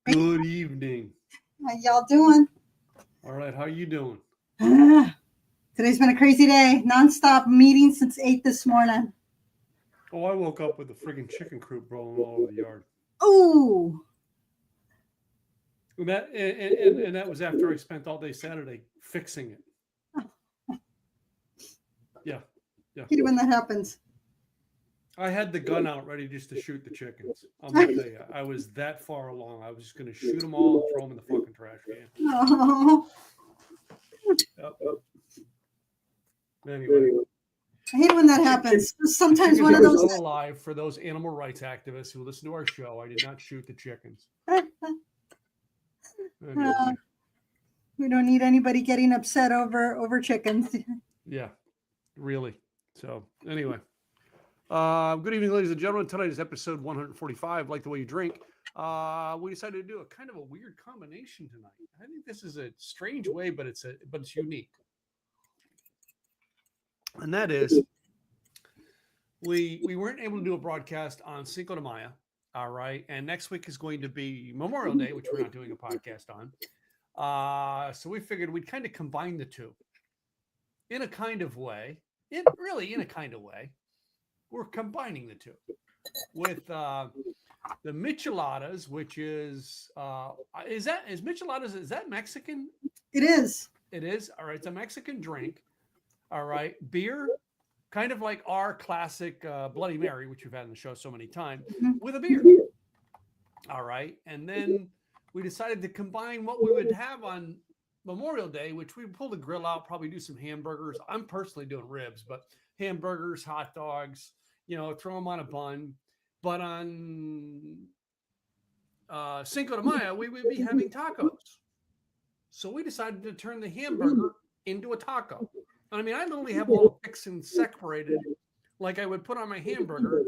Good evening. How y'all doing? All right, how you doing? Today's been a crazy day. Non-stop meetings since 8 this morning. Oh, I woke up with a friggin' chicken coop rolling all over the yard. Ooh. And that was after I spent all day Saturday fixing it. Yeah, yeah. Hate it when that happens. I had the gun out ready just to shoot the chickens. I'm gonna tell you, I was that far along. I was just gonna shoot them all and throw them in the fucking trash can. Oh. Yep. Anyway, I hate it when that happens. Sometimes chickens one of are those. still alive for those animal rights activists who listen to our show. I did not shoot the chickens. Anyway. We don't need anybody getting upset over chickens. Yeah, really. So anyway, good evening, ladies and gentlemen. Tonight is episode 145. Like the way you drink. We decided to do a kind of a weird combination tonight. I think this is a strange way, but it's unique. And that is, we weren't able to do a broadcast on Cinco de Mayo. All right, and next week is going to be Memorial Day, which we're not doing a podcast on. So we figured we'd kind of combine the two in a kind of way. In a kind of way, we're combining the two with the micheladas, which is micheladas? Is that Mexican? It is. It is. All right, it's a Mexican drink. All right, beer, kind of like our classic Bloody Mary, which we've had on the show so many times, with a beer. All right, and then we decided to combine what we would have on Memorial Day, which we pull the grill out, probably do some hamburgers. I'm personally doing ribs, but hamburgers, hot dogs, throw them on a bun. But on Cinco de Mayo, we would be having tacos. So we decided to turn the hamburger into a taco. I mean, I literally have all the fixings separated like I would put on my hamburger,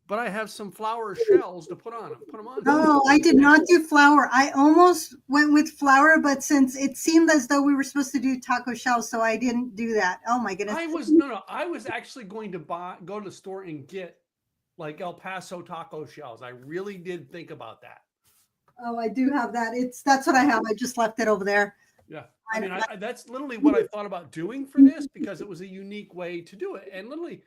but I have some flour shells to put on them. Put them on. Oh, I did not do flour. I almost went with flour, but since it seemed as though we were supposed to do taco shells, so I didn't do that. Oh my goodness! I was actually going to go to the store and get like El Paso taco shells. I really did think about that. Oh, I do have that. That's what I have. I just left it over there. Yeah. I mean, that's literally what I thought about doing for this because it was a unique way to do it. And literally,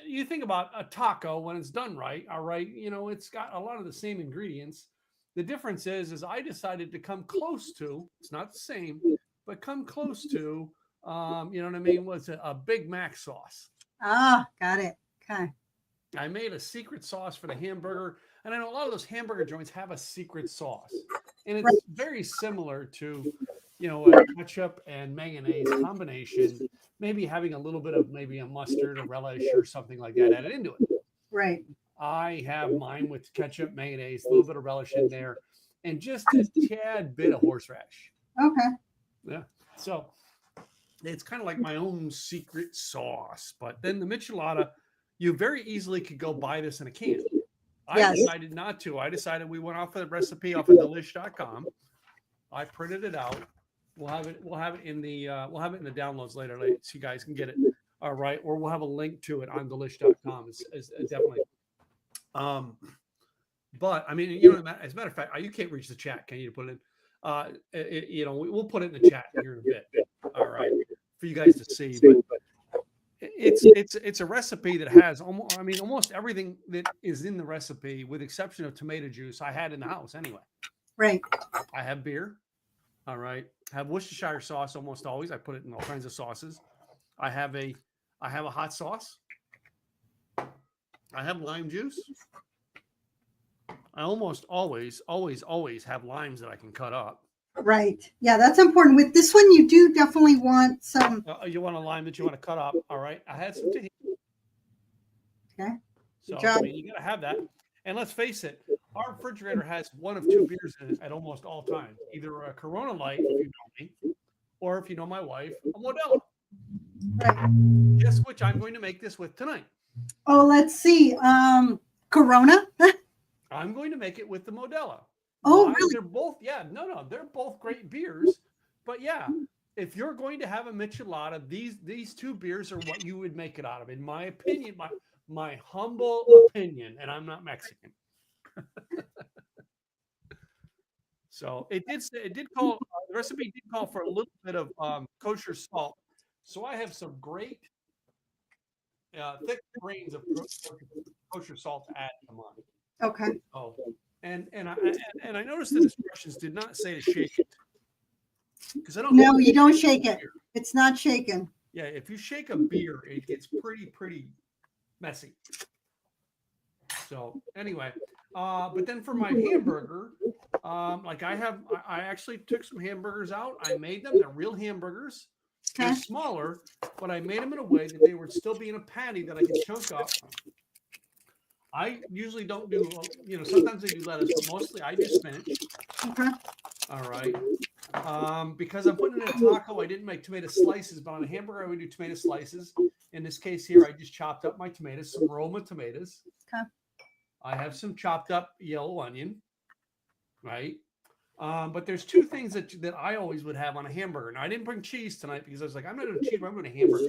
you think about a taco when it's done right. All right. It's got a lot of the same ingredients. The difference is I decided to come close to, it's not the same, but come close to, you know what I mean? Was a Big Mac sauce. Ah, got it. Okay. I made a secret sauce for the hamburger. And I know a lot of those hamburger joints have a secret sauce. And it's very similar to, a ketchup and mayonnaise combination, maybe having a little bit of maybe a mustard or relish or something like that added into it. Right. I have mine with ketchup, mayonnaise, a little bit of relish in there, and just a tad bit of horseradish. Okay. Yeah. So it's kind of like my own secret sauce. But then the michelada, you very easily could go buy this in a can. I decided not to. I decided we went off the recipe off of delish.com. I printed it out. We'll have it in the downloads later, so you guys can get it. All right, or we'll have a link to it on delish.com. It's definitely. But I mean, as a matter of fact, you can't reach the chat. Can you put it in? We'll put it in the chat here in a bit. All right, for you guys to see. But it's a recipe that has almost everything that is in the recipe, with exception of tomato juice. I had in the house anyway. Right. I have beer. All right. I have Worcestershire sauce almost always. I put it in all kinds of sauces. I have a hot sauce. I have lime juice. I almost always have limes that I can cut up. Right. Yeah, that's important. With this one, you do definitely want some. You want a lime that you want to cut up. All right. I had some tahini. Okay. So I mean, you got to have that. And let's face it, our refrigerator has one of two beers in it at almost all times. Either a Corona Light, if you know me, or if you know my wife, a Modelo. Right. Guess which I'm going to make this with tonight. Oh, let's see. Corona. I'm going to make it with the Modelo. Oh, Why? really? They're both, they're both great beers. But yeah, if you're going to have a michelada, these two beers are what you would make it out of, in my opinion, my humble opinion, and I'm not Mexican. So it did call the recipe did call for a little bit of kosher salt. So I have some great thick grains of kosher salt to add to mine. Okay. Oh, and I noticed the instructions did not say to shake it because I don't. No, you don't shake it. It's not shaken. Yeah, if you shake a beer, it gets pretty messy. So anyway, but then for my hamburger, like I actually took some hamburgers out. I made them. They're real hamburgers. They're Okay. smaller, but I made them in a way that they would still be in a patty that I can chunk up. I usually don't do, sometimes I do lettuce, but mostly I do spinach. Okay. All right. Because I'm putting in a taco, I didn't make tomato slices, but on a hamburger, I would do tomato slices. In this case here, I just chopped up my tomatoes, some Roma tomatoes. Okay. I have some chopped up yellow onion, right? But there's two things that I always would have on a hamburger. Now, I didn't bring cheese tonight because I was like, I'm not doing cheese, but I'm doing a hamburger.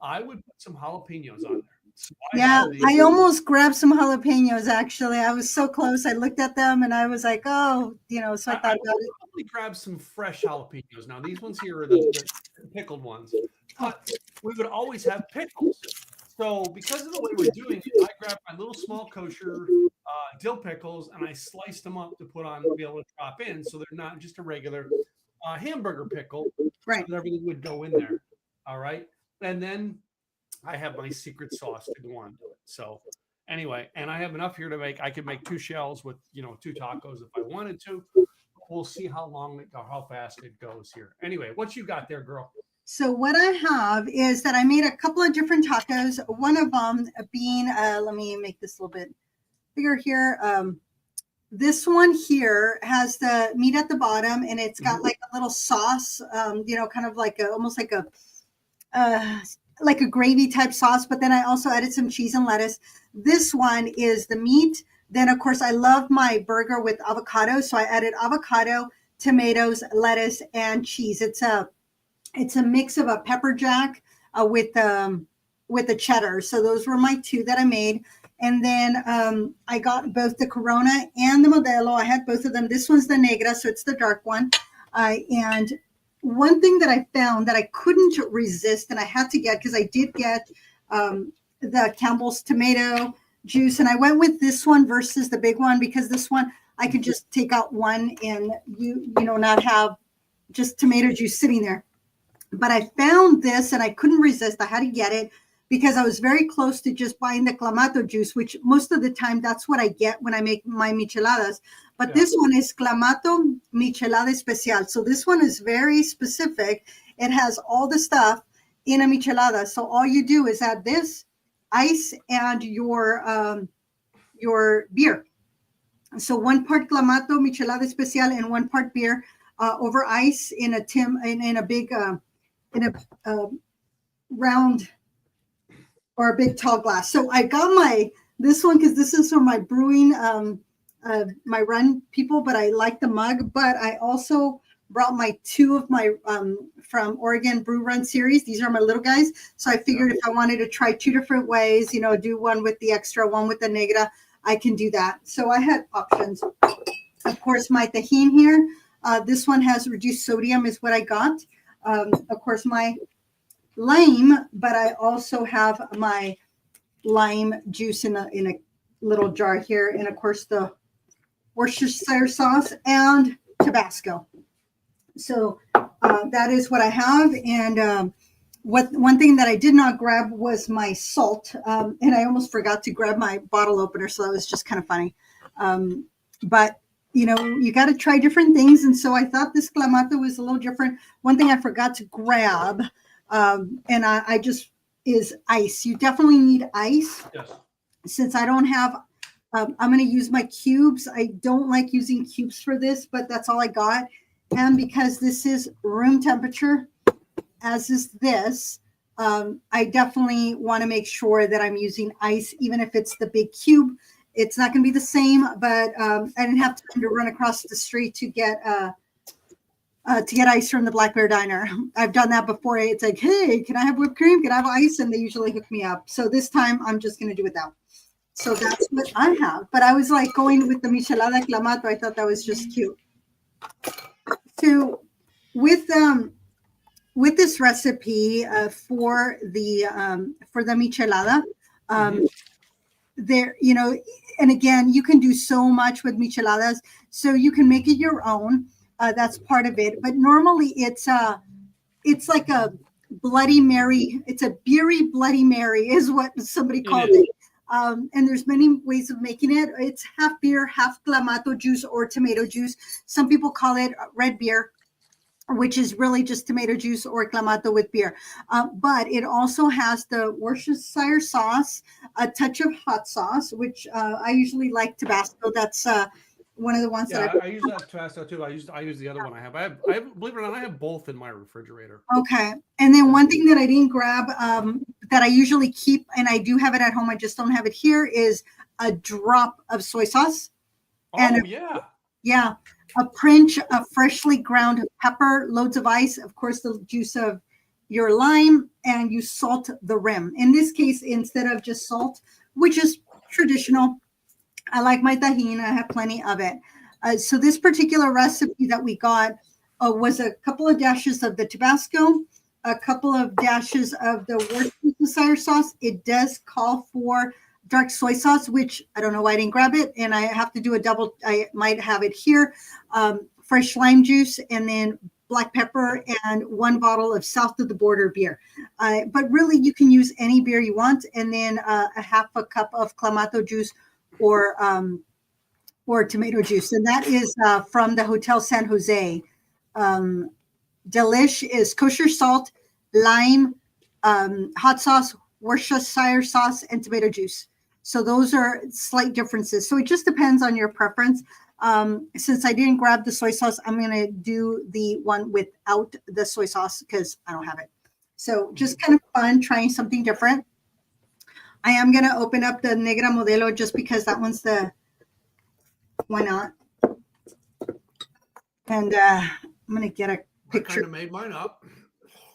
I would put some jalapenos on there. So I almost grabbed some jalapenos, actually. I was so close. I looked at them and I was like, oh, so I thought I about it. probably grab some fresh jalapenos. Now, these ones here are the pickled ones, but we would always have pickles. So because of the way we're doing it, I grabbed my little small kosher dill pickles and I sliced them up to put on to be able to drop in, so they're not just a regular hamburger pickle. Right. So that everything would go in there. All right, and then I have my secret sauce to go on to it. So anyway, and I have enough here to make. I could make 2 shells with 2 tacos if I wanted to. We'll see how fast it goes here. Anyway, what you got there, girl? So what I have is that I made a couple of different tacos. One of them being, let me make this a little bit bigger here. This one here has the meat at the bottom, and it's got like a little sauce, kind of like almost like a gravy type sauce. But then I also added some cheese and lettuce. This one is the meat. Then of course I love my burger with avocado, so I added avocado, tomatoes, lettuce, and cheese. It's a mix of a pepper jack with a cheddar. So those were my 2 that I made. And then I got both the Corona and the Modelo. I had both of them. This one's the Negra, so it's the dark one. And one thing that I found that I couldn't resist and I had to get, because I did get the Campbell's tomato juice. And I went with this one versus the big one because this one I could just take out one and not have just tomato juice sitting there. But I found this and I couldn't resist. I had to get it because I was very close to just buying the clamato juice, which most of the time that's what I get when I make my micheladas. But this one is clamato michelada especial. So this one is very specific. It has all the stuff in a michelada. So all you do is add this, ice, and your beer. So 1 part clamato michelada especial and 1 part beer over ice in a big in a round or a big tall glass. So I got this one because this is for my brewing, my run people, but I like the mug. But I also brought my 2 of my from Oregon Brew Run series. These are my little guys. So I figured if I wanted to try 2 different ways, do one with the extra, one with the Negra, I can do that. So I had options. Of course, my tajin here. This one has reduced sodium is what I got. Of course, my lime, but I also have my lime juice in a little jar here. And of course, the Worcestershire sauce and Tabasco. So that is what I have. And one thing that I did not grab was my salt. And I almost forgot to grab my bottle opener. So that was just kind of funny. But you got to try different things. And so I thought this clamato was a little different. One thing I forgot to grab, and I just is ice. You definitely need ice. Yes. Since I don't have, I'm going to use my cubes. I don't like using cubes for this, but that's all I got. And because this is room temperature, as is this, I definitely want to make sure that I'm using ice, even if it's the big cube. It's not going to be the same, but I didn't have time to run across the street to get ice from the Black Bear Diner. I've done that before. It's like, hey, can I have whipped cream? Can I have ice? And they usually hook me up. So this time I'm just going to do it without. So that's what I have. But I was like going with the michelada clamato. I thought that was just cute. So with this recipe for the michelada, Mhm. there, you know, and again, you can do so much with micheladas. So you can make it your own. That's part of it. But normally it's like a Bloody Mary. It's a beery Bloody Mary, is what somebody It called is. it. And there's many ways of making it. It's half beer, half clamato juice or tomato juice. Some people call it red beer, which is really just tomato juice or clamato with beer. But it also has the Worcestershire sauce, a touch of hot sauce, which I usually like Tabasco. That's one of the ones that Yeah, I I use that Tabasco too. I use the other one I have. I have believe it or not, I have both in my refrigerator. Okay. And then Yeah. one thing that I didn't grab that I usually keep, and I do have it at home, I just don't have it here, is a drop of soy sauce. And Oh yeah. yeah, a pinch of freshly ground pepper, loads of ice, of course, the juice of your lime, and you salt the rim. In this case, instead of just salt, which is traditional, I like my tahini. I have plenty of it. So this particular recipe that we got was a couple of dashes of the Tabasco, a couple of dashes of the Worcestershire sauce. It does call for dark soy sauce, which I don't know why I didn't grab it, and I have to do a double. I might have it here. Fresh lime juice, and then black pepper, and one bottle of south of the border beer. But really, you can use any beer you want, and then a half a cup of clamato juice or tomato juice, and that is from the Hotel San Jose. Um, Delish is kosher salt, lime, hot sauce, Worcestershire sauce, and tomato juice. So those are slight differences. So it just depends on your preference. Since I didn't grab the soy sauce, I'm going to do the one without the soy sauce because I don't have it. So just kind of fun trying something different. I am going to open up the Negra Modelo just because that one's why not? And I'm going to get a I picture. kind of made mine up.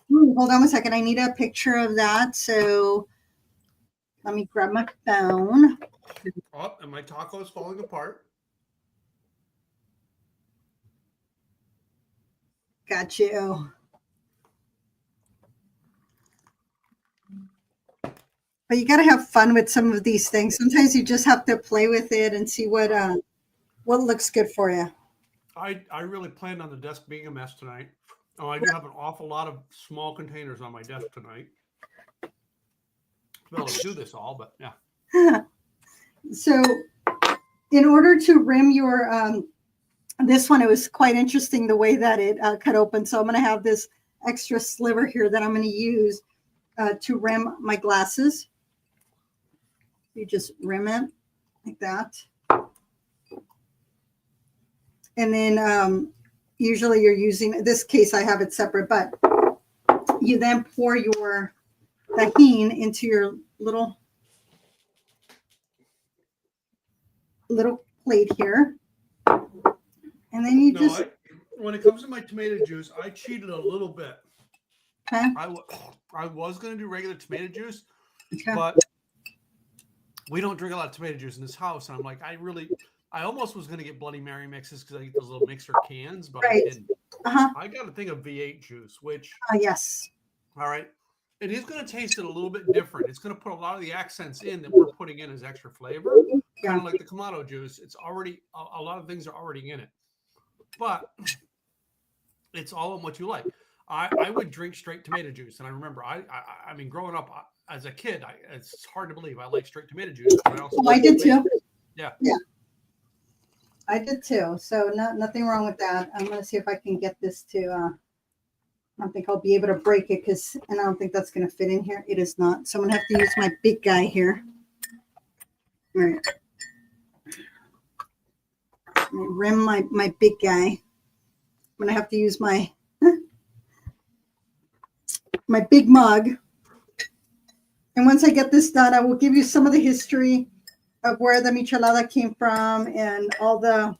Hold on a second. I need a picture of that. So let me grab my phone. Oh, and my taco is falling apart. Got you. But you got to have fun with some of these things. Sometimes you just have to play with it and see what looks good for you. I really planned on the desk being a mess tonight. Oh, I do have an awful lot of small containers on my desk tonight to be able to do this all, but yeah. So in order to rim your this one, it was quite interesting the way that it cut open. So I'm going to have this extra sliver here that I'm going to use to rim my glasses. You just rim it like that. And then usually you're using, in this case, I have it separate, but you then pour your tahine into your little plate here. And then you just, when it comes to my tomato juice, I cheated a little bit. okay. I was going to do regular tomato juice, Okay. but we don't drink a lot of tomato juice in this house. And I'm like, I almost was going to get Bloody Mary mixes because I get those little mixer cans, but Right. I didn't. Uh-huh. I got a thing of V8 juice, which, Yes. all right, it is going to taste it a little bit different. It's going to put a lot of the accents in that we're putting in as extra flavor, Yeah. kind of like the Kamado juice. It's already, a lot of things are already in it, but it's all in what you like. I would drink straight tomato juice, and I remember, I mean, growing up as a kid, it's hard to believe I like straight tomato juice. But I also I did too. Yeah. Yeah. I did too. So nothing wrong with that. I'm going to see if I can get this to, I don't think I'll be able to break it and I don't think that's going to fit in here. It is not. So I'm going to have to use my big guy here. All right. Rim my big guy. I'm going to have to use my big mug. And once I get this done, I will give you some of the history of where the michelada came from and all the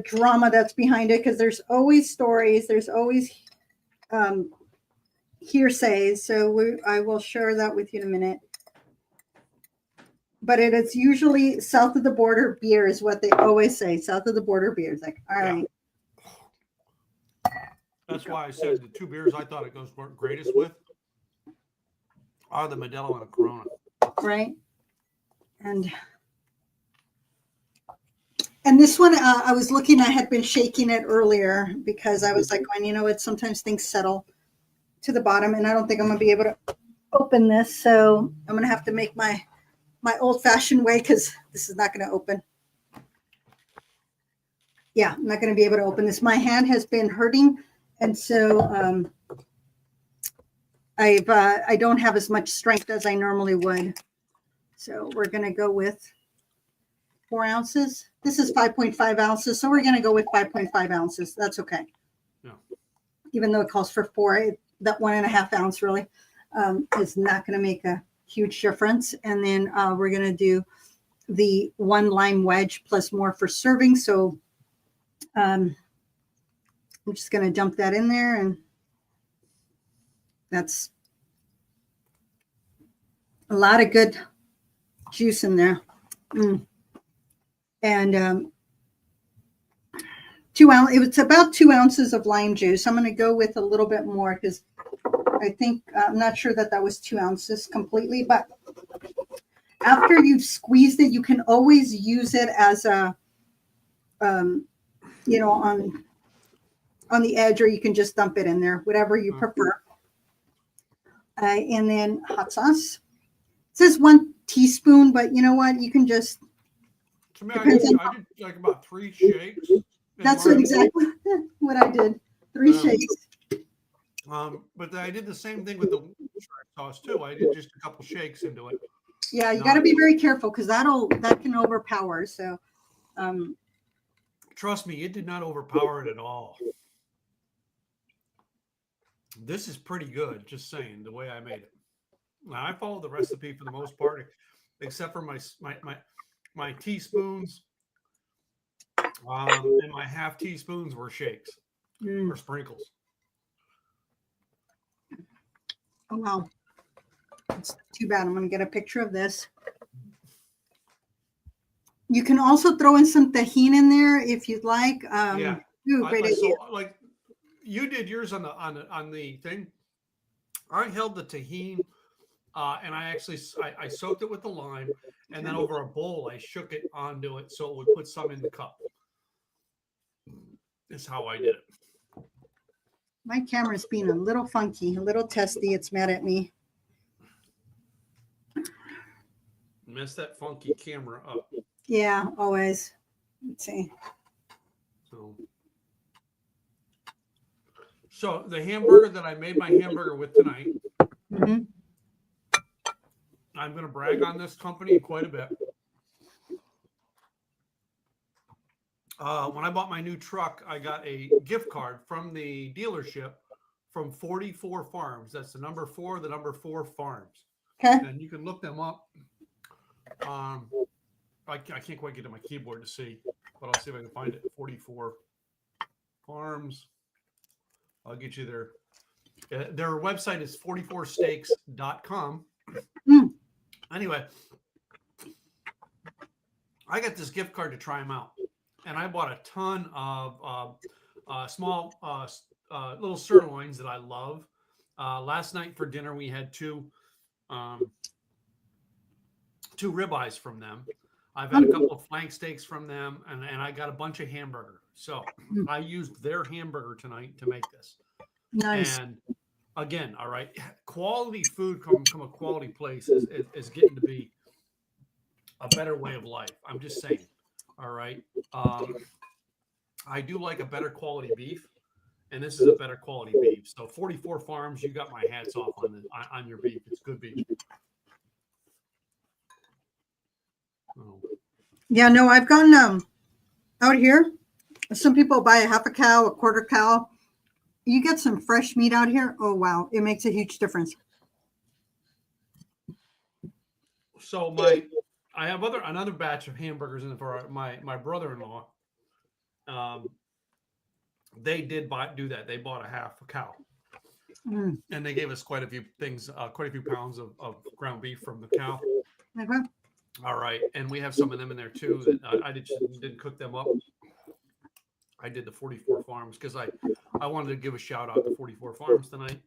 drama that's behind it, because there's always stories, there's always hearsay. So I will share that with you in a minute. but it is usually south of the border beer is what they always say. South of the border beer is like, all right. That's why I said the two beers I thought it goes greatest with are the Modelo and the Corona. Right. And this one, I was looking, I had been shaking it earlier because I was like, when you know what, sometimes things settle to the bottom and I don't think I'm going to be able to open this. So I'm going to have to make my old fashioned way because this is not going to open. Yeah, I'm not going to be able to open this. My hand has been hurting. And so I don't have as much strength as I normally would. So we're going to go with 4 ounces. This is 5.5 ounces. So we're going to go with 5.5 ounces. That's okay. Yeah. Even though it calls for 4, that 1.5 ounce really is not going to make a huge difference. And then we're going to do the 1 lime wedge plus more for serving. So I'm just going to dump that in there. And that's a lot of good juice in there. And 2 ounces, it's about 2 ounces of lime juice. I'm going to go with a little bit more because I think, I'm not sure that was 2 ounces completely, but after you've squeezed it, you can always use it as a, you know, on the edge, or you can just dump it in there, whatever you prefer. And then hot sauce. It says 1 teaspoon, but you know what? You can just. To me, I did like about 3 shakes. That's exactly what I did. 3 shakes. But I did the same thing with the sauce too. I did just a couple shakes into it. Yeah, you got to be very careful because that can overpower. So, trust me, it did not overpower it at all. This is pretty good. Just saying, the way I made it. Now I follow the recipe for the most part, except for my teaspoons. And my half teaspoons were shakes or sprinkles. Oh, wow. It's too bad. I'm going to get a picture of this. You can also throw in some tahini in there if you'd like. Yeah. Ooh, great idea. So, like you did yours on the thing. I held the tahini and I actually I soaked it with the lime, and then over a bowl I shook it onto it so it would put some in the cup. That's how I did it. My camera's being a little funky, a little testy. It's mad at me. Mess that funky camera up. Yeah, always. Let's see. So the hamburger that I made my hamburger with tonight, I'm going to brag on this company quite a bit. When I bought my new truck, I got a gift card from the dealership from 44 Farms. That's the number 4 farms. Okay. And you can look them up. I can't quite get to my keyboard to see, but I'll see if I can find it. 44 Farms. I'll get you their website is 44steaks.com. Anyway, I got this gift card to try them out. And I bought a ton of small little sirloins that I love. Last night for dinner, we had two ribeyes from them. I've had a couple of flank steaks from them, and I got a bunch of hamburger. So I used their hamburger tonight to make this. Nice. And again, all right, quality food from a quality place is getting to be a better way of life. I'm just saying. All right. I do like a better quality beef, and this is a better quality beef. So 44 Farms, you got my hats off on your beef. It's good beef. Oh. Yeah, no, I've gotten out here. Some people buy a half a cow, a quarter cow. You get some fresh meat out here. Oh wow, it makes a huge difference. So I have another batch of hamburgers in it for my brother-in-law. They did do that. They bought a half a cow, and they gave us quite a few things, quite a few pounds of ground beef from the cow. Okay. All right, and we have some of them in there too that I didn't cook them up. I did the 44 Farms because I wanted to give a shout out to 44 Farms tonight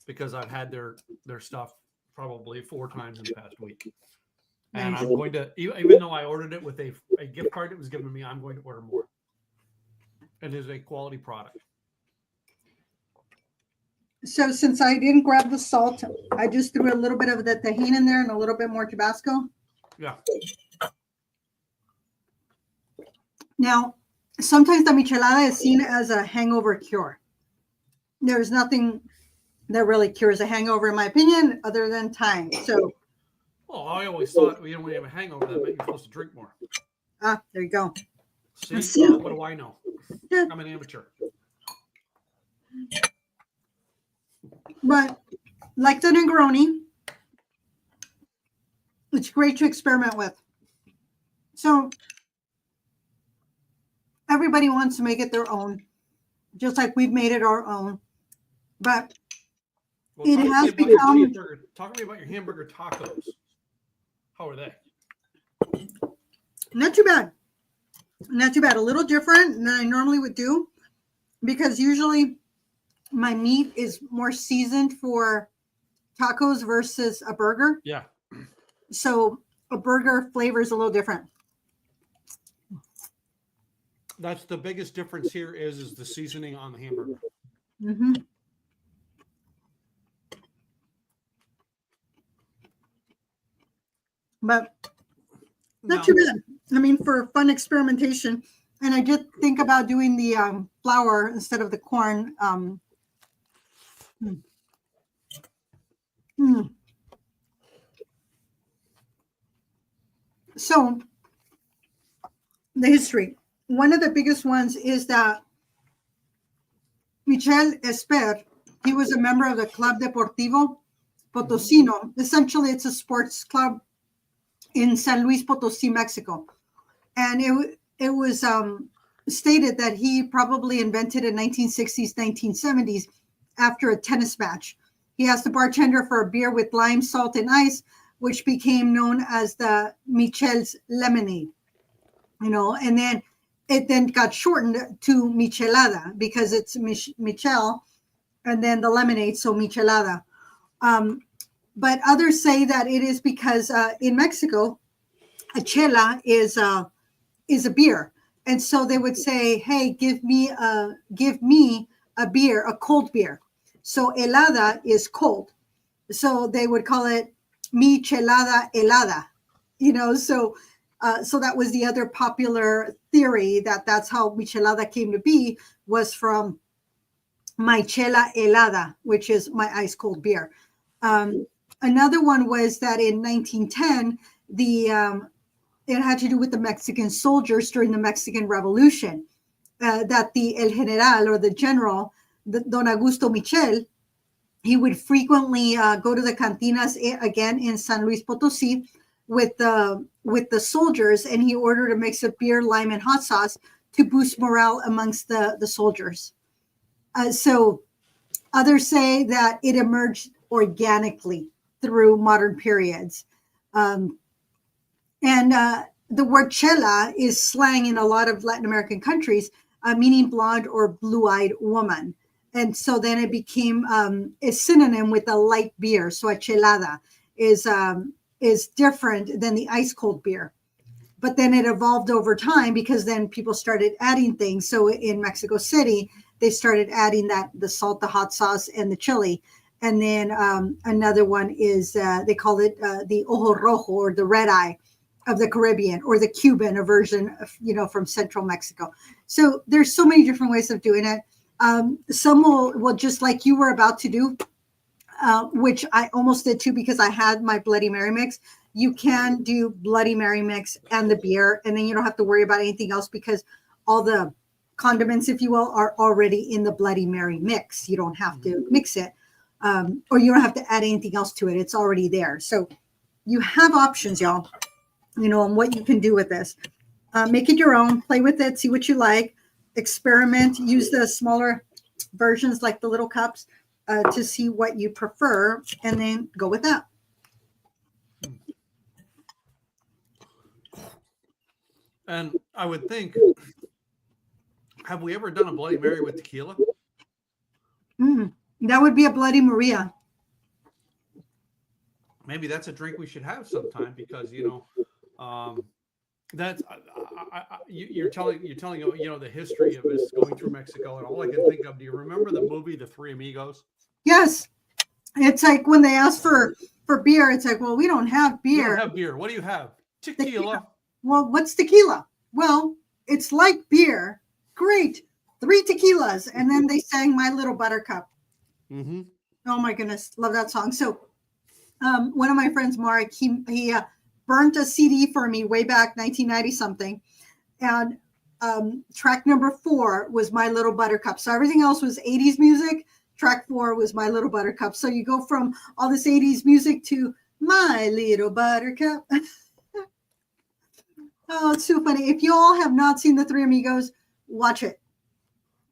because I've had their stuff probably 4 times in the past week. And Nice. I'm going to, even though I ordered it with a gift card that was given to me, I'm going to order more. It is a quality product. So since I didn't grab the salt, I just threw a little bit of the tahini in there and a little bit more Tabasco. Yeah. Now, sometimes the michelada is seen as a hangover cure. There's nothing that really cures a hangover, in my opinion, other than time. So, Well, I always thought when you have a hangover, that meant you're supposed to drink more. there you go. See, what do I know? I'm an amateur. But like the Negroni, it's great to experiment with. So everybody wants to make it their own, just like we've made it our own. But Well, it has become. Talk to me about your hamburger tacos. How are they? Not too bad. Not too bad. A little different than I normally would do because usually my meat is more seasoned for tacos versus a burger. Yeah. So a burger flavor is a little different. That's the biggest difference here is the seasoning on the hamburger. Mm-hmm. But not too bad. I mean, for fun experimentation. And I did think about doing the flour instead of the corn. So the history. One of the biggest ones is that Michel Esper, he was a member of the Club Deportivo Potosino. Essentially, it's a sports club in San Luis Potosí, Mexico. And it was stated that he probably invented in 1960s, 1970s after a tennis match. He asked the bartender for a beer with lime, salt, and ice, which became known as the Michel's lemonade. And then it then got shortened to Michelada because it's Michel and then the lemonade, so Michelada. But others say that it is because in Mexico, a chela is a beer. And so they would say, hey, give me a beer, a cold beer. So helada is cold. So they would call it Michelada helada, so that was the other popular theory that's how Michelada came to be, was from my chela helada, which is my ice cold beer. Another one was that in 1910, it had to do with the Mexican soldiers during the Mexican Revolution, that el general or the general, Don Augusto Michel, he would frequently go to the cantinas again in San Luis Potosí with the soldiers, and he ordered a mix of beer, lime, and hot sauce to boost morale amongst the soldiers. So others say that it emerged organically through modern periods. And the word chela is slang in a lot of Latin American countries, meaning blonde or blue-eyed woman. And so then it became a synonym with a light beer. So a chelada is different than the ice cold beer. But then it evolved over time because then people started adding things. So in Mexico City, they started adding the salt, the hot sauce, and the chili. And then another one is they call it the ojo rojo, or the red eye of the Caribbean, or the Cuban, a version of, from Central Mexico. So there's so many different ways of doing it. Some will just like you were about to do, which I almost did too because I had my Bloody Mary mix. You can do Bloody Mary mix and the beer, and then you don't have to worry about anything else because all the condiments, if you will, are already in the Bloody Mary mix. You don't have to mix it, or you don't have to add anything else to it. It's already there. So you have options, y'all, on what you can do with this. Make it your own, play with it, see what you like, experiment, use the smaller versions like the little cups to see what you prefer, and then go with that. And I would think, have we ever done a Bloody Mary with tequila? That would be a Bloody Maria. Maybe that's a drink we should have sometime because that's you're telling the history of us going through Mexico, and all I can think of. Do you remember the movie The Three Amigos? Yes, it's like when they ask for beer, it's like, well, we don't have We beer. don't have beer. What do you have? Tequila. Well, what's tequila? Well, it's like beer. Great, 3 tequilas, and then they sang "My Little Buttercup." Mm-hmm. Oh my goodness, love that song. So, one of my friends, Mark, he burnt a CD for me way back 1990 something, and track number 4 was "My Little Buttercup." So everything else was 80s music. Track 4 was "My Little Buttercup." So you go from all this 80s music to "My Little Buttercup." Oh, it's so funny. If you all have not seen The Three Amigos, watch it.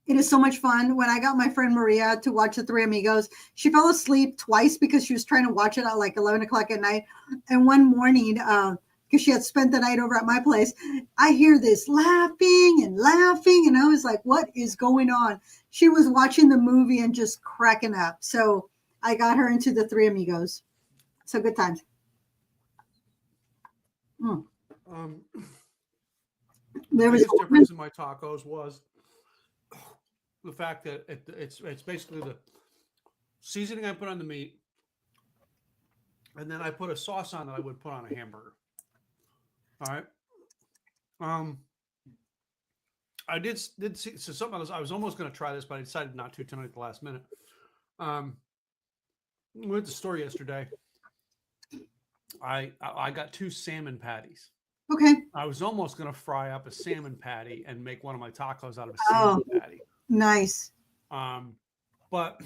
It is so much fun. When I got my friend Maria to watch The Three Amigos, she fell asleep twice because she was trying to watch it at like 11 o'clock at night. And one morning, because she had spent the night over at my place, I hear this laughing and laughing. And I was like, what is going on? She was watching the movie and just cracking up. So I got her into The Three Amigos. So good times. The biggest difference in my tacos was the fact that it's basically the seasoning I put on the meat, and then I put a sauce on that I would put on a hamburger. All right. I did see so something else. I was almost going to try this, but I decided not to tonight at the last minute. We went to the store yesterday. I got 2 salmon patties. Okay. I was almost going to fry up a salmon patty and make one of my tacos out of a salmon patty. Nice. But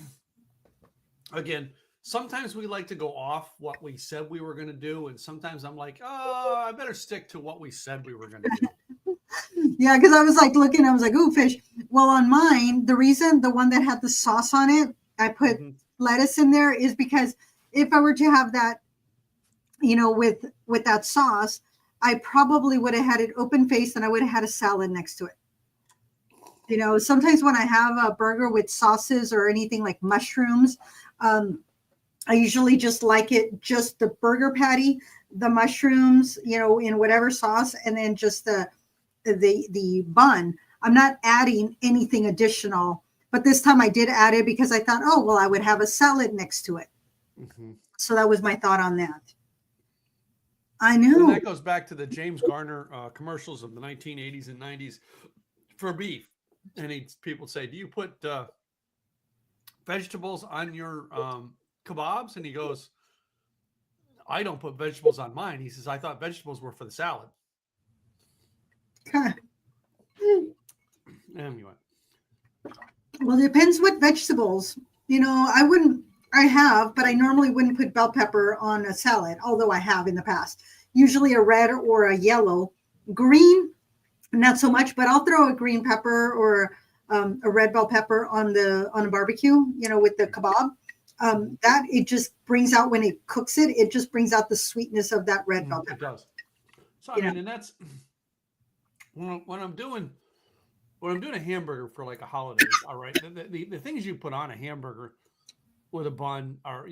again, sometimes we like to go off what we said we were going to do, and sometimes I'm like, oh, I better stick to what we said we were going to do. Yeah, because I was like looking, I was like, ooh, fish. Well, on mine, the reason the one that had the sauce on it, I put lettuce in there is because if I were to have that, with that sauce, I probably would have had it open faced and I would have had a salad next to it. Sometimes when I have a burger with sauces or anything like mushrooms, I usually just like it, just the burger patty, the mushrooms, in whatever sauce, and then just the bun. I'm not adding anything additional, but this time I did add it because I thought, oh, well, I would have a salad next to it. Mm-hmm. So that was my thought on that. I know. And that goes back to the James Garner commercials of the 1980s and 90s for beef. And people say, do you put vegetables on your kebabs? And he goes, I don't put vegetables on mine. He says, I thought vegetables were for the salad. Okay. Anyway. Well, it depends what vegetables. I have, but I normally wouldn't put bell pepper on a salad, although I have in the past. Usually a red or a yellow. Green, not so much, but I'll throw a green pepper or a red bell pepper on a barbecue, with the kebab. That it just brings out, when it cooks it just brings out the sweetness of that red bell pepper. It does. So I mean, and that's when I'm doing a hamburger for like a holiday. All right, the things you put on a hamburger with a bun are,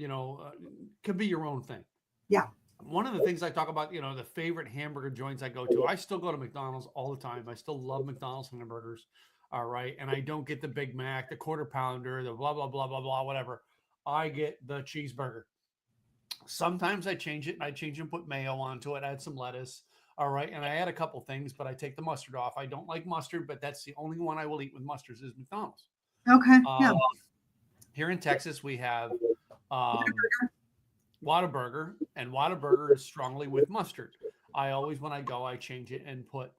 could be your own thing. Yeah. One of the things I talk about, the favorite hamburger joints I go to, I still go to McDonald's all the time. I still love McDonald's hamburgers. All right. And I don't get the Big Mac, the quarter pounder, the blah, blah, blah, blah, blah, whatever. I get the cheeseburger. Sometimes I change it. I change and put mayo onto it, add some lettuce. All right. And I add a couple things, but I take the mustard off. I don't like mustard, but that's the only one I will eat with mustard is McDonald's. Okay. Yeah. Here in Texas, we have Whataburger, and Whataburger is strongly with mustard. I always, when I go, I change it and put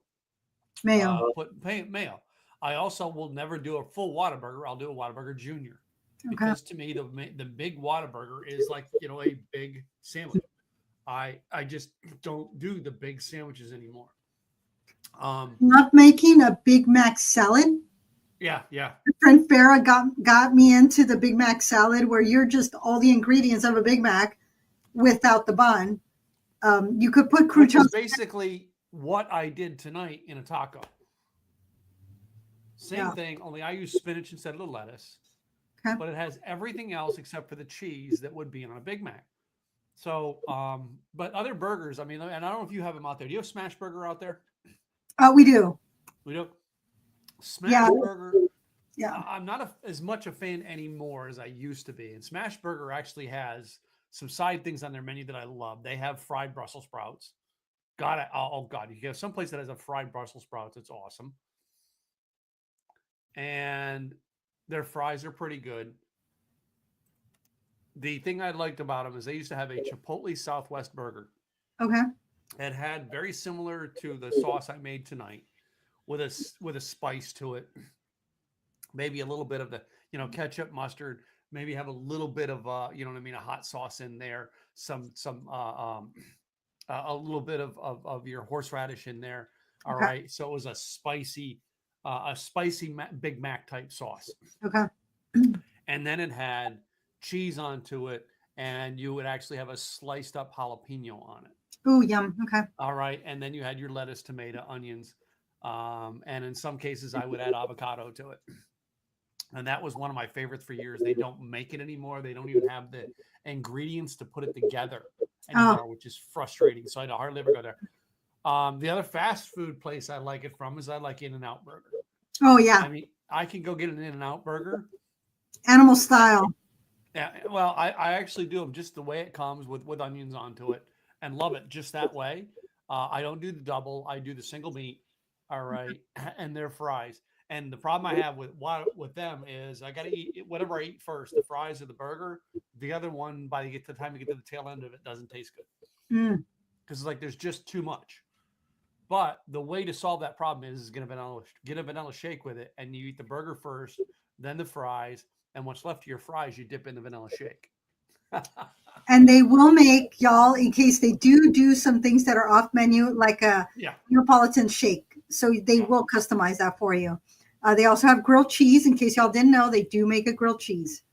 mayo. Mayo. I also will never do a full Whataburger. I'll do a Whataburger Junior. Because to me, the big Whataburger is like, a big sandwich. I just don't do the big sandwiches anymore. Not making a Big Mac salad. Yeah. My friend Farah got me into the Big Mac salad, where you're just all the ingredients of a Big Mac without the bun. You could put croutons. Basically what I did tonight in a taco. Same Yeah. thing, only I use spinach instead of the lettuce, Okay. but it has everything else except for the cheese that would be on a Big Mac. So, but other burgers, I mean, and I don't know if you have them out there. Do you have Smash Burger out there? We do. We do. Yeah. Smash Burger. Yeah. I'm not as much a fan anymore as I used to be. And Smash Burger actually has some side things on their menu that I love. They have fried Brussels sprouts. God, oh God, you have some place that has a fried Brussels sprouts. It's awesome. And their fries are pretty good. The thing I liked about them is they used to have a Chipotle Southwest burger. Okay. It had very similar to the sauce I made tonight with a spice to it. Maybe a little bit of the, ketchup, mustard, maybe have a little bit of you know what I mean, a hot sauce in there, a little bit of your horseradish in there. All Okay. right. So it was a spicy Big Mac type sauce. Okay. And then it had cheese onto it, and you would actually have a sliced up jalapeno on it. Oh, yum. Okay. All right. And then you had your lettuce, tomato, onions. And in some cases, I would add avocado to it. And that was one of my favorites for years. They don't make it anymore. They don't even have the ingredients to put it together anymore, which is frustrating. So I hardly ever go there. The other fast food place I like it from is I like In-N-Out Burger. Oh, yeah. I mean, I can go get an In-N-Out Burger. Animal style. Yeah. Well, I actually do them just the way it comes with onions onto it and love it just that way. I don't do the double. I do the single meat. All right. And their fries. And the problem I have with them is I got to eat whatever I eat first, the fries or the burger. The other one, by the time you get to the tail end of it, doesn't taste good because it's like there's just too much. But the way to solve that problem is get a vanilla shake with it, and you eat the burger first, then the fries, and what's left of your fries, you dip in the vanilla shake. And they will make, y'all, in case they do some things that are off menu, like a Neapolitan shake. So they will customize that for you. They also have grilled cheese. In case y'all didn't know, they do make a grilled cheese.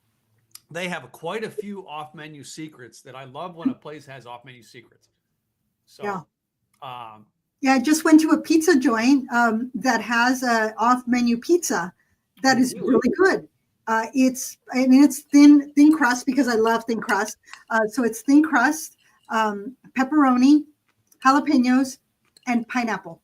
They have quite a few off-menu secrets that I love when a place has off-menu secrets. So, yeah, I just went to a pizza joint that has a off-menu pizza that is really good. It's thin crust because I love thin crust. So it's thin crust, pepperoni, jalapenos, and pineapple.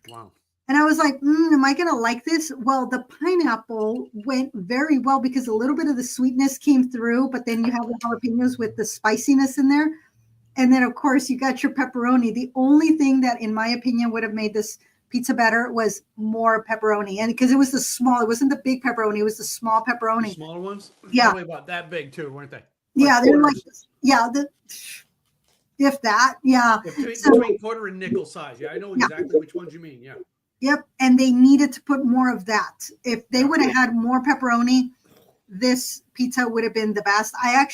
Wow. And I was like, am I going to like this? Well, the pineapple went very well because a little bit of the sweetness came through, but then you have the jalapenos with the spiciness in there. And then, of course, you got your pepperoni. The only thing that, in my opinion, would have made this pizza better was more pepperoni. And because it was it wasn't the big pepperoni, it was the small pepperoni. The smaller ones? Yeah. Probably about that big, too, weren't they? Yeah, they were like, if that, yeah. Between quarter and nickel size. Yeah, I know exactly which ones you mean. Yeah. Yep. And they needed to put more of that. If they would have had more pepperoni, this pizza would have been the best. I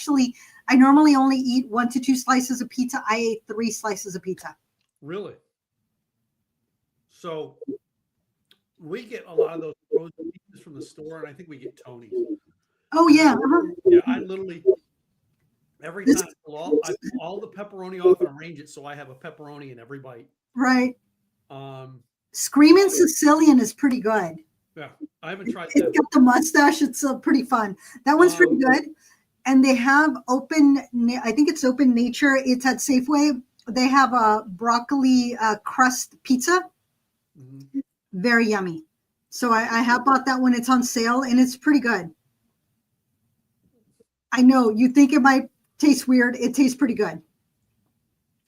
normally only eat 1 to 2 slices of pizza. I ate 3 slices of pizza. Really? So we get a lot of those frozen pizzas from the store, and I think we get Tony's. Oh, yeah. Yeah, I literally, every time I pull all the pepperoni off and arrange it so I have a pepperoni in every bite. Right. Screaming Sicilian is pretty good. Yeah, I haven't tried that. It's got the mustache. It's pretty fun. That one's pretty good. And they have I think it's Open Nature. It's at Safeway. They have a broccoli crust pizza. Mm-hmm. Very yummy. So I have bought that when it's on sale, and it's pretty good. I know you think it might taste weird. It tastes pretty good.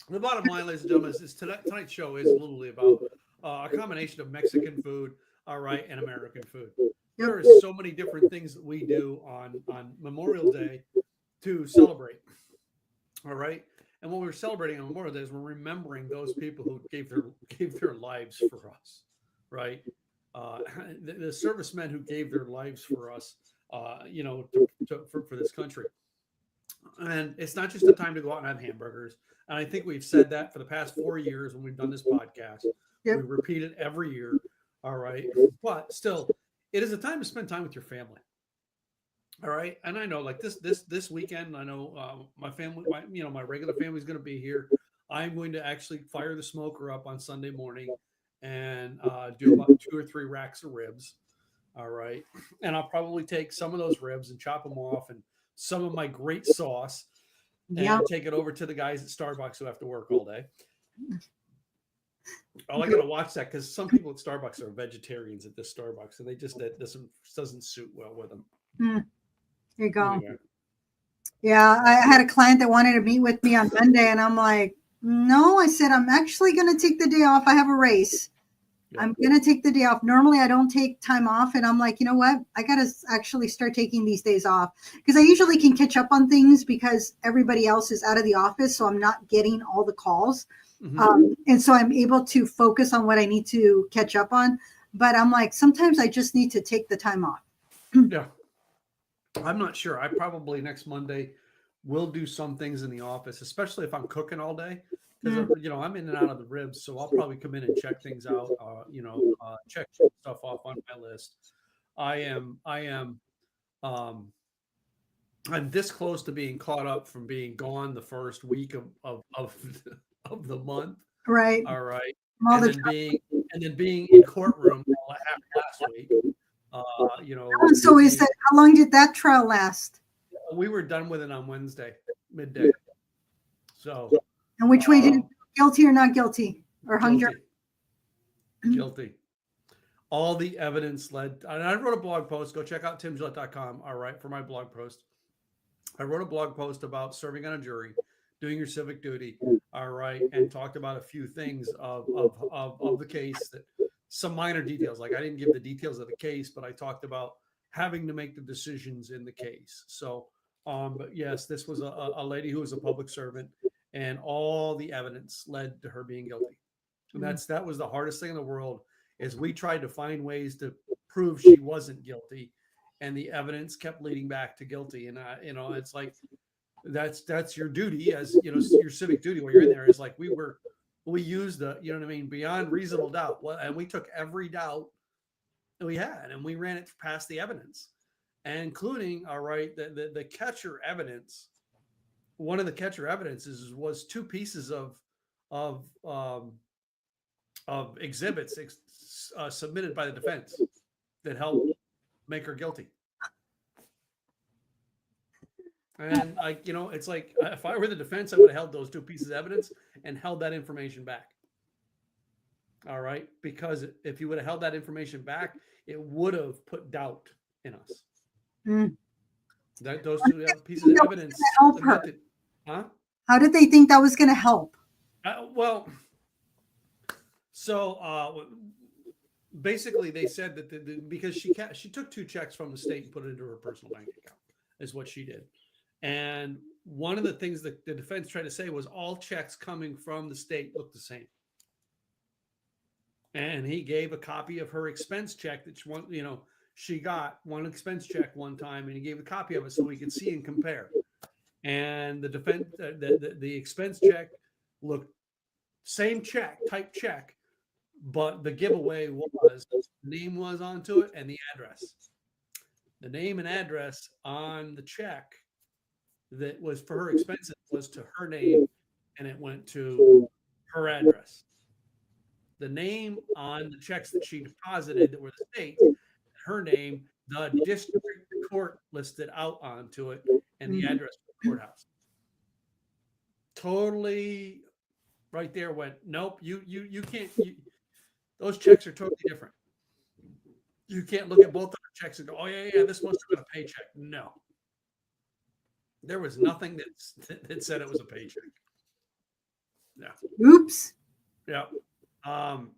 The bottom line, ladies and gentlemen, is tonight's show is literally about a combination of Mexican food, all right, and American food. There are so many different things that we do on Memorial Day to celebrate, all right? And when we're celebrating on Memorial Day, we're remembering those people who gave their lives for us, right? The servicemen who gave their lives for us, for this country. And it's not just a time to go out and have hamburgers. And I think we've said that for the past 4 years when we've done this podcast. Yep. We repeat it every year, all right? But still, it is a time to spend time with your family. All right. And I know like this weekend, I know my family, my regular family is going to be here. I'm going to actually fire the smoker up on Sunday morning and do about 2 or 3 racks of ribs. All right. And I'll probably take some of those ribs and chop them off and some of my great sauce Yeah. and take it over to the guys at Starbucks who have to work all day. Oh, I got to watch that because some people at Starbucks are vegetarians at this Starbucks and they just, that doesn't suit well with them. Mm, there you go. Anyway. Yeah, I had a client that wanted to meet with me on Monday, and I'm like, no, I said, I'm actually going to take the day off. I have a race. Yeah. I'm going to take the day off. Normally, I don't take time off. And I'm like, you know what? I got to actually start taking these days off because I usually can catch up on things because everybody else is out of the office. So I'm not getting all the calls. Mhm. And so I'm able to focus on what I need to catch up on. But I'm like, sometimes I just need to take the time off. Yeah. I'm not sure. I probably next Monday will do some things in the office, especially if I'm cooking all day. Because I'm in and out of the ribs, so I'll probably come in and check things out. Check stuff off on my list. I am I'm this close to being caught up from being gone the first week of of the month. Right. All right, All and the then being in courtroom last week. So is that, how long did that trial last? We were done with it on Wednesday midday. So, And which way did you, guilty or not guilty or hung jury? Guilty. All the evidence led, and I wrote a blog post. Go check out timgillette.com. All right, for my blog post. I wrote a blog post about serving on a jury, doing your civic duty. All right, and talked about a few things of the case, that some minor details. Like I didn't give the details of the case, but I talked about having to make the decisions in the case. So, but yes, this was a lady who was a public servant, and all the evidence led to her being guilty. And that was the hardest thing in the world, is we tried to find ways to prove she wasn't guilty, and the evidence kept leading back to guilty. And it's like that's your duty, as your civic duty while you're in there, is like we used the beyond reasonable doubt. Well, and we took every doubt that we had and we ran it past the evidence, and including the catcher evidence. One of the catcher evidences was 2 pieces of exhibits submitted by the defense that helped make her guilty. And it's like, if I were the defense, I would have held those 2 pieces of evidence and held that information back. All right, because if you would have held that information back, it would have put doubt in us. That those 2 pieces of evidence help her. Huh? How did they think that was going to help? Basically, they said that because she took 2 checks from the state and put it into her personal bank account, is what she did. And one of the things that the defense tried to say was all checks coming from the state look the same. And he gave a copy of her expense check that she got one expense check one time, and he gave a copy of it so we could see and compare. And the defense, the expense check looked same type check, but the giveaway was the name was onto it and the address. The name and address on the check that was for her expenses was to her name, and it went to her address. The name on the checks that she deposited that were the state, her name, the district court listed out onto it, and the address of the courthouse. Totally right there went, nope, you can't, those checks are totally different. You can't look at both of the checks and go, oh yeah, this must have been a paycheck. No. There was nothing that said it was a paycheck. Yeah. Oops. Yeah. And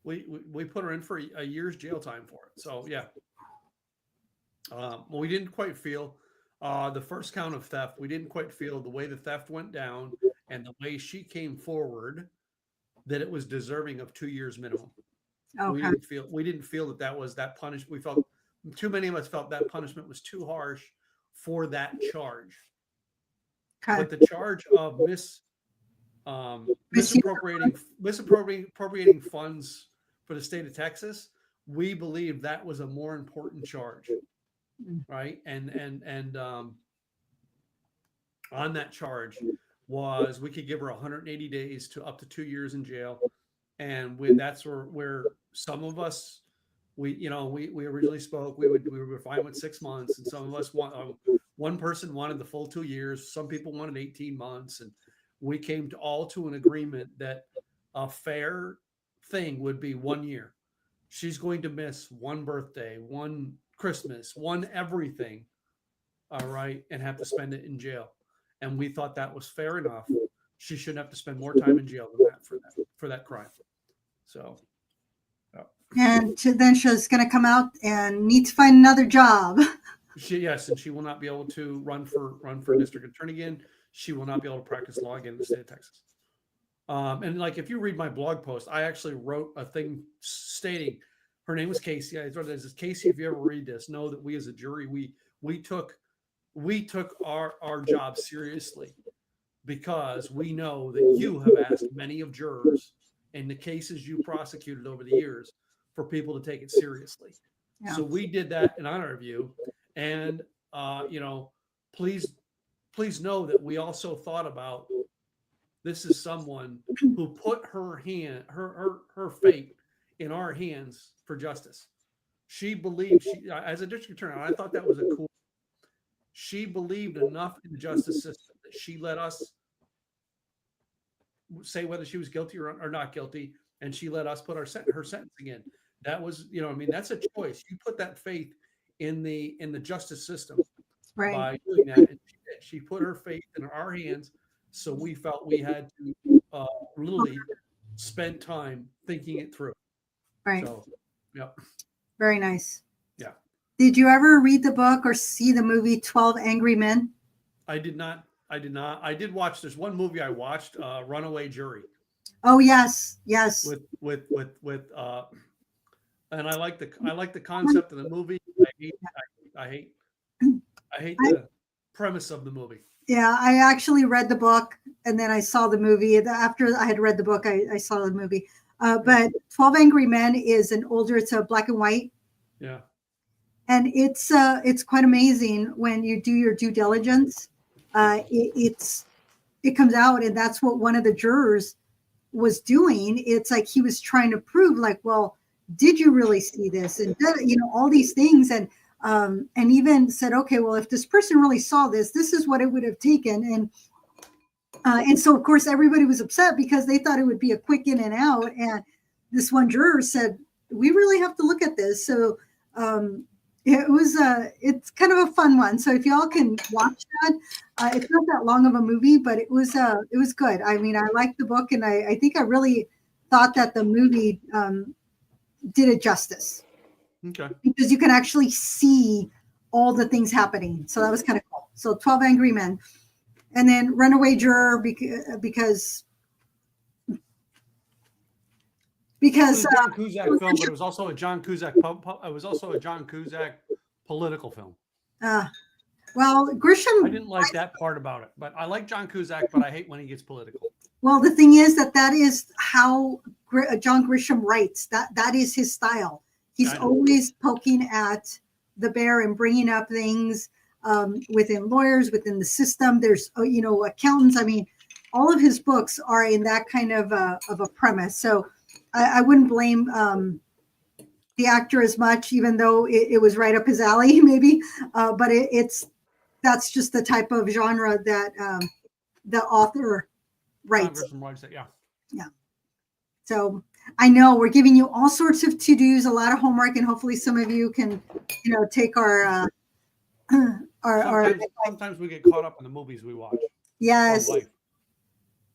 we put her in for a year's jail time for it. So yeah. We didn't quite feel the first count of theft. We didn't quite feel the way the theft went down and the way she came forward that it was deserving of 2 years minimum. Okay. We didn't feel that was that punishment. We felt too many of us felt that punishment was too harsh for that charge. Okay. But the charge of misappropriating funds for the state of Texas, we believe that was a more important charge, right? And on that charge was we could give her 180 days to up to 2 years in jail. And that's where some of us, we originally spoke, we were fine with 6 months, and some of us one person wanted the full 2 years, some people wanted 18 months, and we came to an agreement that a fair thing would be 1 year. She's going to miss one birthday, one Christmas, one everything, all right, and have to spend it in jail. And we thought that was fair enough. She shouldn't have to spend more time in jail than that for that crime. So, yeah. And then she's going to come out and need to find another job. Yes, and she will not be able to run for district attorney again. She will not be able to practice law again in the state of Texas. And like, if you read my blog post, I actually wrote a thing stating her name was Casey. I wrote this, Casey, if you ever read this, know that we as a jury, we took our job seriously, because we know that you have asked many of jurors in the cases you prosecuted over the years for people to take it seriously. Yeah. So we did that in honor of you. And, please know that we also thought about, this is someone who put her fate in our hands for justice. She believed, as a district attorney, I thought that was a cool. She believed enough in the justice system that she let us say whether she was guilty or not guilty, and she let us put her sentencing in. That was, that's a choice. You put that faith in the justice system Right. by doing that, and she put her faith in our hands. So we felt we had to really spend time thinking it through. Right. So, yeah. Very nice. Yeah. Did you ever read the book or see the movie 12 Angry Men? I did not. I did watch. There's one movie I watched, Runaway Jury. Oh yes, yes. With and I like the concept of the movie. I hate the premise of the movie. Yeah, I actually read the book and then I saw the movie. After I had read the book, I saw the movie. But 12 Angry Men is it's a black and white. Yeah. And it's quite amazing when you do your due diligence. It comes out, and that's what one of the jurors was doing. It's like he was trying to prove, like, well, did you really see this? And all these things, and even said, okay, well, if this person really saw this, this is what it would have taken. And so, of course, everybody was upset because they thought it would be a quick in and out. And this one juror said, we really have to look at this. So it's kind of a fun one. So if y'all can watch that, it's not that long of a movie, but it was good. I mean, I liked the book, and I think I really thought that the movie did it justice. Okay. Because you can actually see all the things happening. So that was kind of cool. So 12 Angry Men. And then Runaway Juror because it was a John Cusack film, but it was also a John Cusack political film. Well, Grisham, I didn't like that part about it, but I like John Cusack, but I hate when he gets political. Well, the thing is that is how John Grisham writes. That is his style. He's always poking at the bear and bringing up things within lawyers, within the system. There's, accountants. I mean, all of his books are in that kind of a premise. So I wouldn't blame the actor as much, even though it was right up his alley, maybe. But that's just the type of genre that the author writes. Yeah. Yeah. So I know we're giving you all sorts of to-dos, a lot of homework, and hopefully some of you can, take our sometimes we get caught up in the movies we watch. Yes.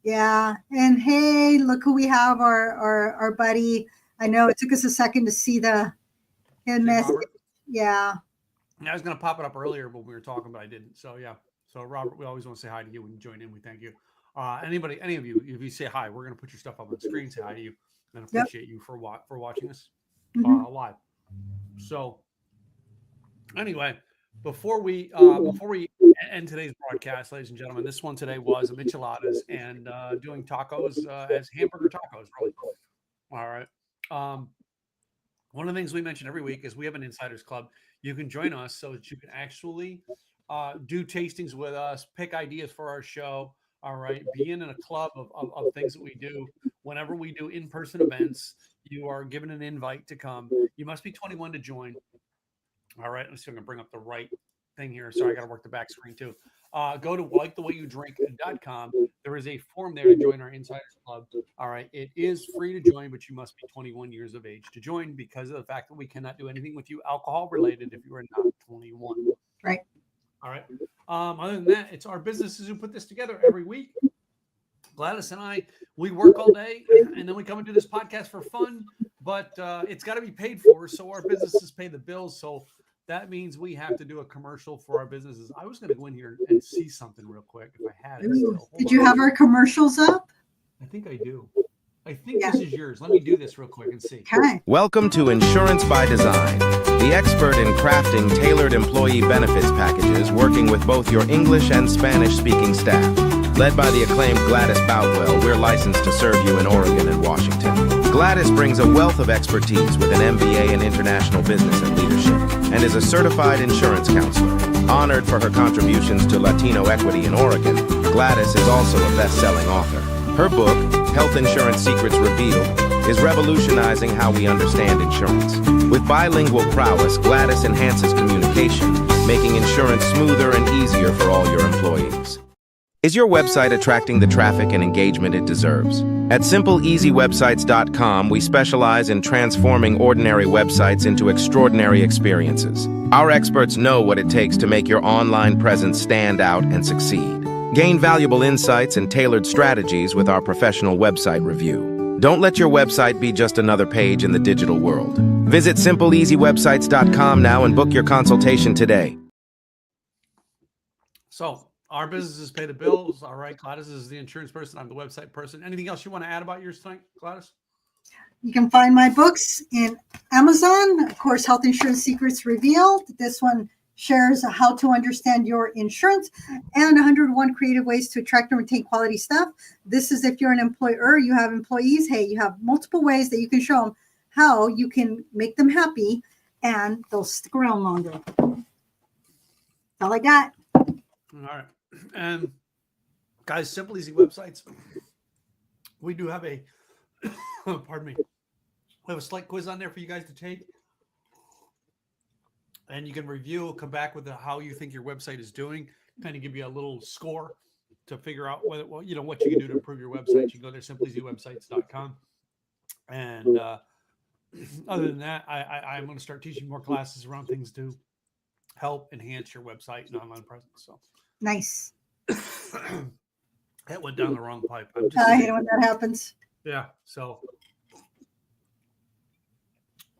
Yeah. And hey, look who we have, our buddy. I know it took us a second to see the message. Yeah. I was going to pop it up earlier when we were talking, but I didn't. So yeah. So Robert, we always want to say hi to you when you join in. We thank you. Any of you, if you say hi, we're going to put your stuff up on the screen. Say hi to you, and appreciate you for watching us live. So anyway, before we end today's broadcast, ladies and gentlemen, this one today was a Micheladas and doing tacos as hamburger tacos. Really, all right. One of the things we mention every week is we have an insiders club. You can join us so that you can actually do tastings with us, pick ideas for our show. All right. Be in a club of things that we do. Whenever we do in-person events, you are given an invite to come. You must be 21 to join. All right. Let's see if I can bring up the right thing here. Sorry, I got to work the back screen too. Go to likethewayyouDrink.com. There is a form there to join our Insiders Club. All right. It is free to join, but you must be 21 years of age to join because of the fact that we cannot do anything with you alcohol related if you are not 21. Right. All right. Other than that, it's our businesses who put this together every week. Gladys and I, we work all day and then we come and do this podcast for fun, but it's got to be paid for. So our businesses pay the bills. So that means we have to do a commercial for our businesses. I was going to go in here and see something real quick if I had it. Did you have our commercials up? I think I do. I think this is yours. Let me do this real quick and see. Okay. Welcome to Insurance by Design, the expert in crafting tailored employee benefits packages, working with both your English and Spanish-speaking staff. Led by the acclaimed Gladys Boutwell, we're licensed to serve you in Oregon and Washington. Gladys brings a wealth of expertise with an MBA in international business and leadership, and is a certified insurance counselor. Honored for her contributions to Latino equity in Oregon, Gladys is also a best-selling author. Her book, Health Insurance Secrets Revealed, is revolutionizing how we understand insurance. With bilingual prowess, Gladys enhances communication, making insurance smoother and easier for all your employees. Is your website attracting the traffic and engagement it deserves? At SimpleEasyWebsites.com, we specialize in transforming ordinary websites into extraordinary experiences. Our experts know what it takes to make your online presence stand out and succeed. Gain valuable insights and tailored strategies with our professional website review. Don't let your website be just another page in the digital world. Visit SimpleEasyWebsites.com now and book your consultation today. So our businesses pay the bills. All right. Gladys is the insurance person. I'm the website person. Anything else you want to add about yours tonight, Gladys? You can find my books in Amazon. Of course, Health Insurance Secrets Revealed. This one shares how to understand your insurance and 101 creative ways to attract and retain quality staff. This is if you're an employer, you have employees. Hey, you have multiple ways that you can show them how you can make them happy and they'll stick around longer. That's all I got. All right. And guys, Simple Easy Websites. We do have a, pardon me, we have a slight quiz on there for you guys to take. And you can review, come back with how you think your website is doing, kind of give you a little score to figure out whether, well, you know, what you can do to improve your website. You can go there, simpleeasywebsites.com. And other than that, I'm going to start teaching more classes around things to help enhance your website and online presence. So Nice. that went down the wrong pipe. I hate it when that happens. Yeah. So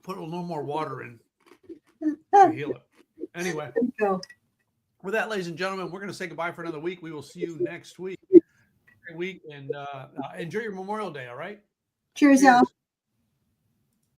put a little more water in to heal it. Anyway, Go. with that, ladies and gentlemen, we're going to say goodbye for another week. We will see you next week. Great week, and enjoy your Memorial Day. All right. Cheers, y'all.